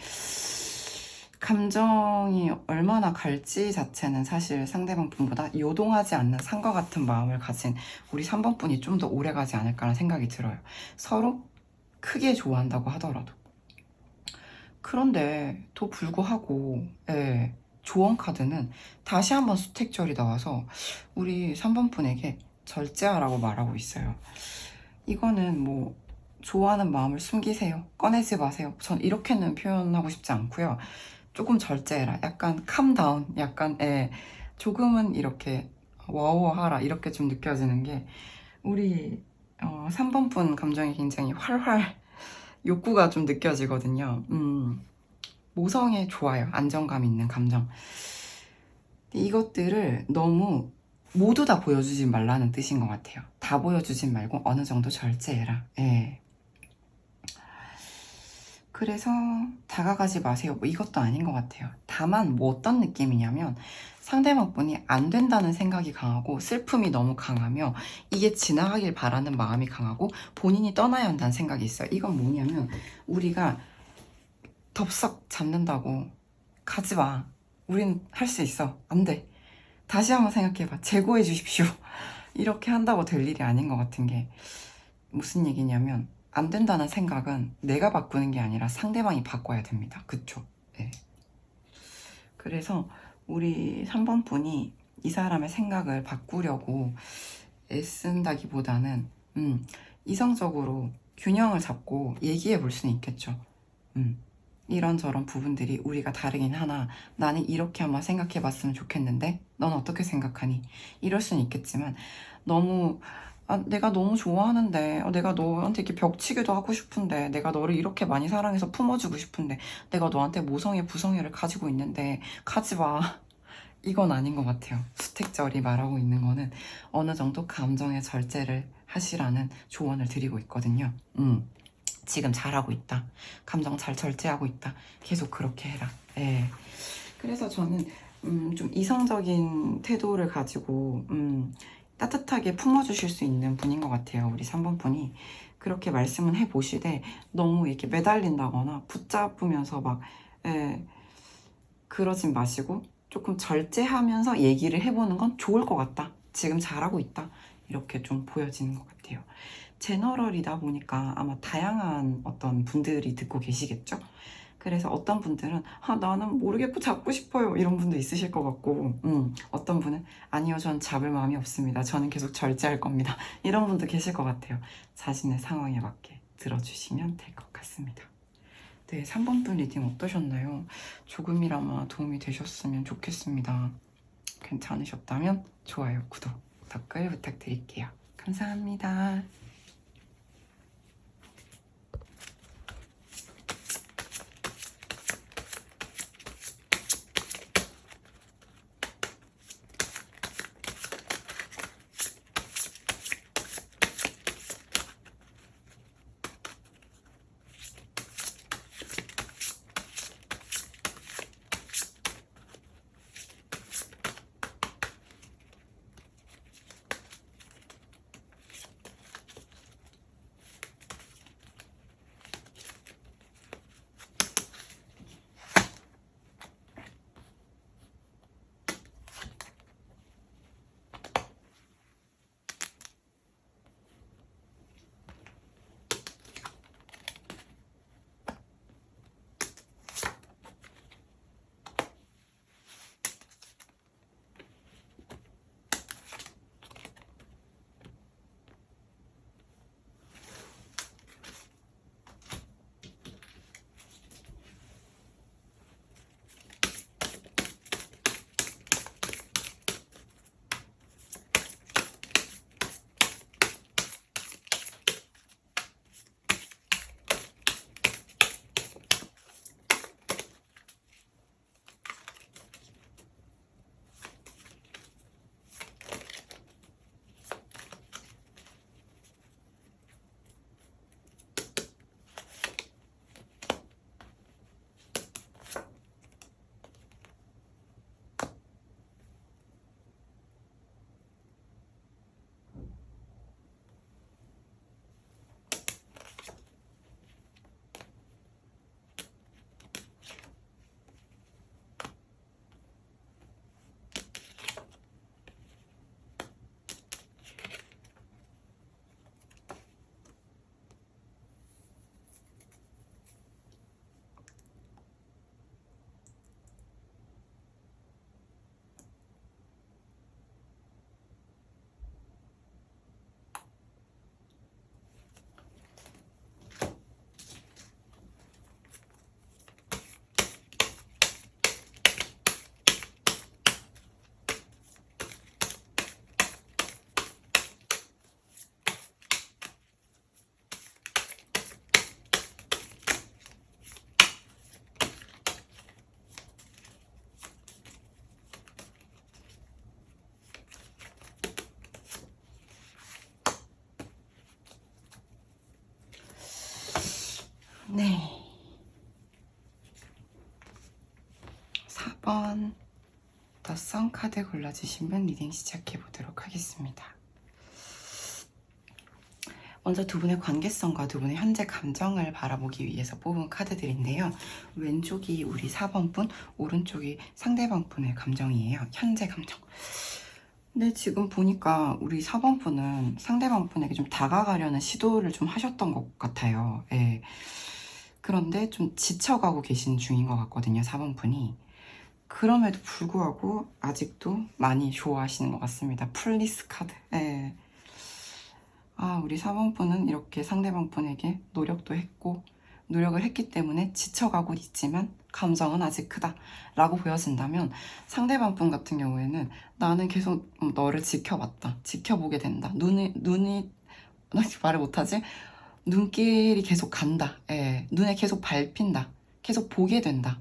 감정이 얼마나 갈지 자체는 사실 상대방 분보다 요동하지 않는 산과 같은 마음을 가진 우리 3번 분이 좀 더 오래 가지 않을까라는 생각이 들어요. 서로 크게 좋아한다고 하더라도. 그런데 또 불구하고 조언 카드는 다시 한번 수택절이 나와서 우리 3번 분에게 절제하라고 말하고 있어요. 이거는 뭐 좋아하는 마음을 숨기세요. 꺼내지 마세요. 전 이렇게는 표현하고 싶지 않고요. 조금 절제해라. 약간 캄다운. 약간 조금은 이렇게 워워하라. 이렇게 좀 느껴지는 게 우리 3번 분 감정이 굉장히 활활 욕구가 좀 느껴지거든요. 모성애 좋아요. 안정감 있는 감정. 이것들을 너무 모두 다 보여주지 말라는 뜻인 것 같아요. 다 보여주진 말고 어느 정도 절제해라. 예. 그래서 다가가지 마세요. 뭐 이것도 아닌 것 같아요. 다만 뭐 어떤 느낌이냐면 상대방 분이 안 된다는 생각이 강하고 슬픔이 너무 강하며 이게 지나가길 바라는 마음이 강하고 본인이 떠나야 한다는 생각이 있어요. 이건 뭐냐면 우리가 덥석 잡는다고 가지 마. 우린 할 수 있어. 안 돼. 다시 한번 생각해봐. 재고해 주십시오. 이렇게 한다고 될 일이 아닌 것 같은 게 무슨 얘기냐면 안 된다는 생각은 내가 바꾸는 게 아니라 상대방이 바꿔야 됩니다. 그쵸? 네. 그래서 우리 3번 분이 이 사람의 생각을 바꾸려고 애쓴다기보다는 이성적으로 균형을 잡고 얘기해 볼 수는 있겠죠. 이런저런 부분들이 우리가 다르긴 하나 나는 이렇게 한번 생각해 봤으면 좋겠는데 넌 어떻게 생각하니? 이럴 수는 있겠지만 너무 내가 너무 좋아하는데 내가 너한테 이렇게 벽치기도 하고 싶은데 내가 너를 이렇게 많이 사랑해서 품어주고 싶은데 내가 너한테 모성애 부성애를 가지고 있는데 가지 마. 이건 아닌 것 같아요. 수택절이 말하고 있는 거는 어느 정도 감정의 절제를 하시라는 조언을 드리고 있거든요. 지금 잘하고 있다. 감정 잘 절제하고 있다. 계속 그렇게 해라. 예. 그래서 저는 좀 이성적인 태도를 가지고 따뜻하게 품어주실 수 있는 분인 것 같아요. 우리 3번 분이. 그렇게 말씀은 해보시되 너무 이렇게 매달린다거나 붙잡으면서 막 그러진 마시고 조금 절제하면서 얘기를 해보는 건 좋을 것 같다. 지금 잘하고 있다. 이렇게 좀 보여지는 것 같아요. 제너럴이다 보니까 아마 다양한 어떤 분들이 듣고 계시겠죠? 그래서 어떤 분들은 나는 모르겠고 잡고 싶어요 이런 분도 있으실 것 같고 어떤 분은 아니요 전 잡을 마음이 없습니다. 저는 계속 절제할 겁니다. 이런 분도 계실 것 같아요. 자신의 상황에 맞게 들어주시면 될 것 같습니다. 네, 3번 분 리딩 어떠셨나요? 조금이나마 도움이 되셨으면 좋겠습니다. 괜찮으셨다면 좋아요, 구독, 댓글 부탁드릴게요. 감사합니다. 4번 더선 카드 골라주시면 리딩 시작해보도록 하겠습니다. 먼저 두 분의 관계성과 두 분의 현재 감정을 바라보기 위해서 뽑은 카드들인데요. 왼쪽이 우리 4번 분, 오른쪽이 상대방 분의 감정이에요. 현재 감정. 근데 지금 보니까 우리 4번 분은 상대방 분에게 좀 다가가려는 시도를 좀 하셨던 것 같아요. 예. 그런데 좀 지쳐가고 계신 중인 것 같거든요, 4번 분이. 그럼에도 불구하고 아직도 많이 좋아하시는 것 같습니다. 플리스 카드. 예. 아, 우리 4번 분은 이렇게 상대방 분에게 노력도 했고, 노력을 했기 때문에 지쳐가고 있지만 감정은 아직 크다 라고 보여진다면, 상대방 분 같은 경우에는 나는 계속 너를 지켜봤다, 지켜보게 된다, 눈이 말을 못하지? 눈길이 계속 간다, 예. 눈에 계속 밟힌다, 계속 보게 된다,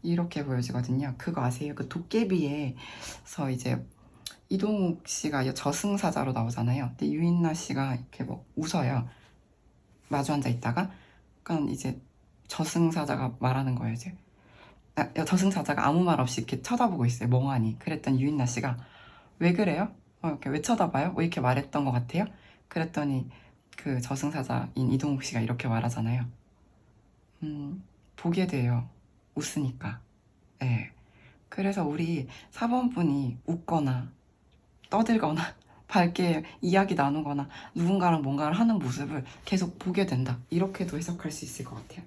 이렇게 보여지거든요. 그거 아세요? 그 도깨비에서 이제 이동욱 씨가 저승사자로 나오잖아요. 근데 유인나 씨가 이렇게 뭐 웃어요. 마주 앉아 있다가. 그러니까 이제 저승사자가 말하는 거예요, 이제. 저승사자가 아무 말 없이 이렇게 쳐다보고 있어요, 멍하니. 그랬더니 유인나 씨가 왜 그래요? 이렇게 왜 쳐다봐요? 왜 이렇게 말했던 것 같아요? 그랬더니 그 저승사자인 이동욱 씨가 이렇게 말하잖아요. 보게 돼요. 웃으니까. 네. 그래서 우리 4번 분이 웃거나 떠들거나 밝게 이야기 나누거나 누군가랑 뭔가를 하는 모습을 계속 보게 된다, 이렇게도 해석할 수 있을 것 같아요.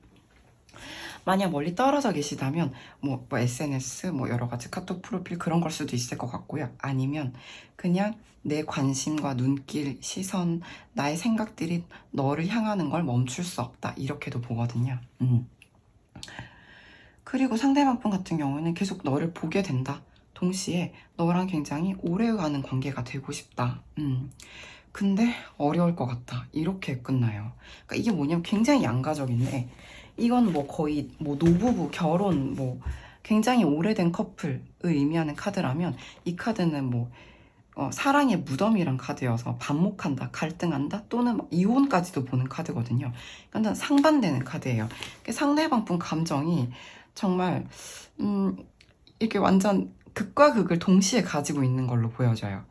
만약 멀리 떨어져 계시다면 뭐 SNS, 뭐 여러 가지 카톡 프로필 그런 걸 수도 있을 것 같고요. 아니면 그냥 내 관심과 눈길, 시선, 나의 생각들이 너를 향하는 걸 멈출 수 없다, 이렇게도 보거든요. 그리고 상대방 분 같은 경우는 계속 너를 보게 된다, 동시에 너랑 굉장히 오래가는 관계가 되고 싶다. 근데 어려울 것 같다, 이렇게 끝나요. 그러니까 이게 뭐냐면 굉장히 양가적인데, 이건 뭐 거의 뭐 노부부, 결혼, 뭐 굉장히 오래된 커플을 의미하는 카드라면, 이 카드는 뭐 사랑의 무덤이란 카드여서 반목한다, 갈등한다, 또는 이혼까지도 보는 카드거든요. 그러니까 상반되는 카드예요. 상대방 분 감정이 정말 이렇게 완전 극과 극을 동시에 가지고 있는 걸로 보여져요.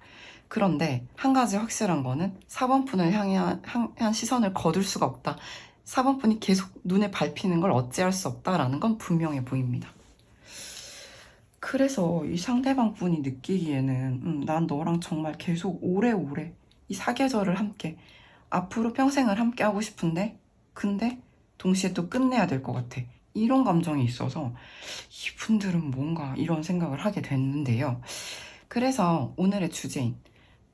그런데 한 가지 확실한 거는 4번 분을 향한 시선을 거둘 수가 없다, 4번 분이 계속 눈에 밟히는 걸 어찌할 수 없다라는 건 분명해 보입니다. 그래서 이 상대방 분이 느끼기에는 난 너랑 정말 계속 오래오래 이 사계절을 함께, 앞으로 평생을 함께 하고 싶은데, 근데 동시에 또 끝내야 될 것 같아, 이런 감정이 있어서 이분들은 뭔가 이런 생각을 하게 됐는데요. 그래서 오늘의 주제인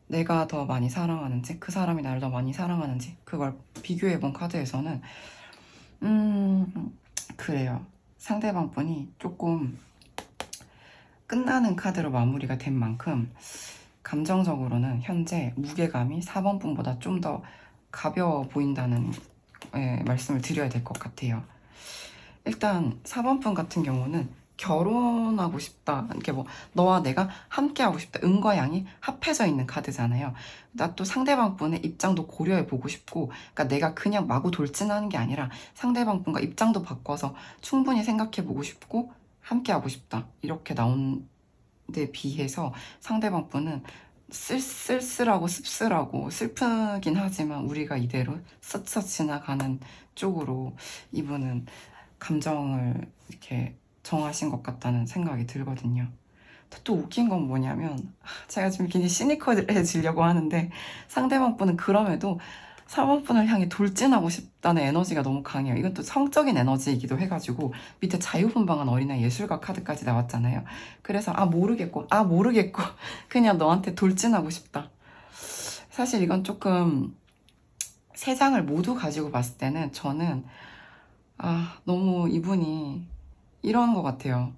내가 더 많이 사랑하는지, 그 사람이 나를 더 많이 사랑하는지, 그걸 비교해본 카드에서는 그래요. 상대방 분이 조금 끝나는 카드로 마무리가 된 만큼 감정적으로는 현재 무게감이 4번 분보다 좀 더 가벼워 보인다는 말씀을 드려야 될 것 같아요. 일단 4번 분 같은 경우는 결혼하고 싶다, 이렇게 뭐 너와 내가 함께 하고 싶다, 음과 양이 합해져 있는 카드잖아요. 나 또 상대방 분의 입장도 고려해 보고 싶고, 그러니까 내가 그냥 마구 돌진하는 게 아니라 상대방 분과 입장도 바꿔서 충분히 생각해 보고 싶고 함께 하고 싶다, 이렇게 나온 데 비해서 상대방 분은 쓸쓸하고 씁쓸하고 슬프긴 하지만 우리가 이대로 스쳐 지나가는 쪽으로 이분은 감정을 이렇게 정하신 것 같다는 생각이 들거든요. 또 웃긴 건 뭐냐면, 제가 지금 굉장히 시니컬해지려고 하는데 상대방 분은 그럼에도 4번 분을 향해 돌진하고 싶다는 에너지가 너무 강해요. 이건 또 성적인 에너지이기도 해가지고, 밑에 자유분방한 어린아이 예술가 카드까지 나왔잖아요. 그래서 모르겠고 그냥 너한테 돌진하고 싶다. 사실 이건 조금 세 장을 모두 가지고 봤을 때는 저는 너무 이분이 이런 것 같아요.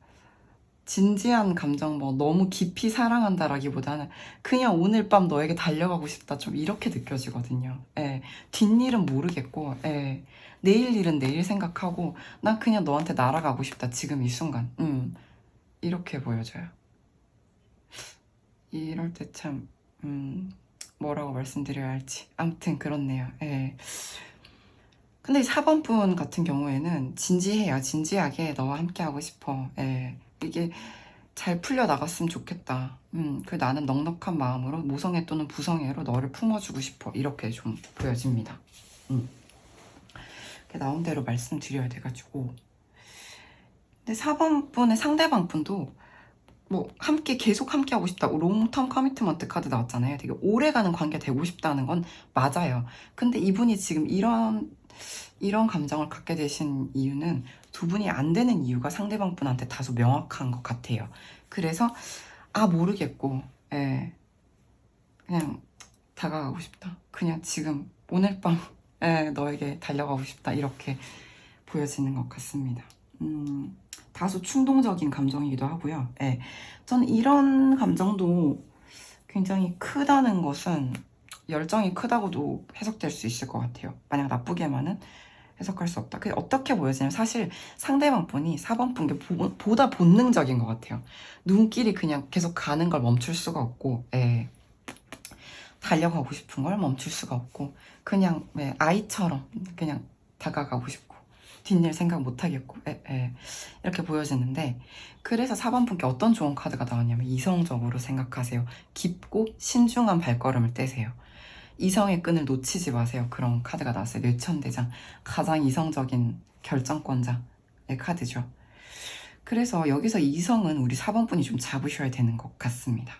진지한 감정, 뭐 너무 깊이 사랑한다라기보다는 그냥 오늘 밤 너에게 달려가고 싶다, 좀 이렇게 느껴지거든요. 예. 뒷일은 모르겠고, 예. 내일 일은 내일 생각하고 난 그냥 너한테 날아가고 싶다, 지금 이 순간. 이렇게 보여져요. 이럴 때 참 뭐라고 말씀드려야 할지, 아무튼 그렇네요. 예. 근데 이 4번 분 같은 경우에는 진지해요. 진지하게 너와 함께 하고 싶어. 예. 이게 잘 풀려 나갔으면 좋겠다. 그 나는 넉넉한 마음으로 모성애 또는 부성애로 너를 품어주고 싶어. 이렇게 좀 보여집니다. 나온 대로 말씀드려야 돼가지고. 근데 4번 분의 상대방 분도 뭐 함께 계속 함께 하고 싶다. 롱텀 커미트먼트 카드 나왔잖아요. 되게 오래가는 관계 되고 싶다는 건 맞아요. 근데 이분이 지금 이런 감정을 갖게 되신 이유는 두 분이 안 되는 이유가 상대방 분한테 다소 명확한 것 같아요. 그래서 모르겠고, 예, 그냥 다가가고 싶다. 그냥 지금 오늘 밤 너에게 달려가고 싶다. 이렇게 보여지는 것 같습니다. 다소 충동적인 감정이기도 하고요. 예, 저는 이런 감정도 굉장히 크다는 것은 열정이 크다고도 해석될 수 있을 것 같아요. 만약 나쁘게만은 해석할 수 없다. 그게 어떻게 보여지냐면 사실 상대방 분이 4번 분 게 보다 본능적인 것 같아요. 눈길이 그냥 계속 가는 걸 멈출 수가 없고, 예. 달려가고 싶은 걸 멈출 수가 없고, 그냥 아이처럼 그냥 다가가고 싶고, 뒷일 생각 못 하겠고, 이렇게 보여지는데, 그래서 4번 분께 어떤 좋은 카드가 나왔냐면 이성적으로 생각하세요. 깊고 신중한 발걸음을 떼세요. 이성의 끈을 놓치지 마세요. 그런 카드가 나왔어요. 뇌천대장. 가장 이성적인 결정권자의 카드죠. 그래서 여기서 이성은 우리 4번 분이 좀 잡으셔야 되는 것 같습니다.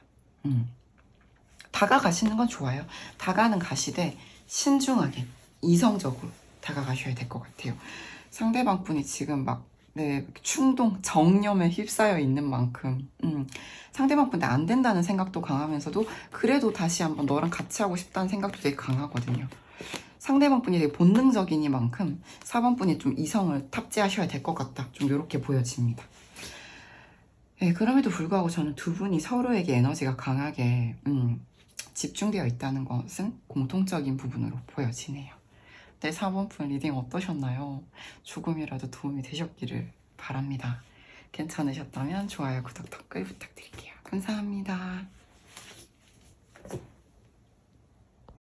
다가가시는 건 좋아요. 다가는 가시되 신중하게 이성적으로 다가가셔야 될 것 같아요. 상대방 분이 지금 막 충동, 정념에 휩싸여 있는 만큼 상대방 분한테 안 된다는 생각도 강하면서도 그래도 다시 한번 너랑 같이 하고 싶다는 생각도 되게 강하거든요. 상대방 분이 되게 본능적이니만큼 4번 분이 좀 이성을 탑재하셔야 될 것 같다. 좀 이렇게 보여집니다. 네, 그럼에도 불구하고 저는 두 분이 서로에게 에너지가 강하게 집중되어 있다는 것은 공통적인 부분으로 보여지네요. 네, 4번 분 리딩 어떠셨나요? 조금이라도 도움이 되셨기를 바랍니다. 괜찮으셨다면 좋아요, 구독, 댓글 부탁드릴게요. 감사합니다.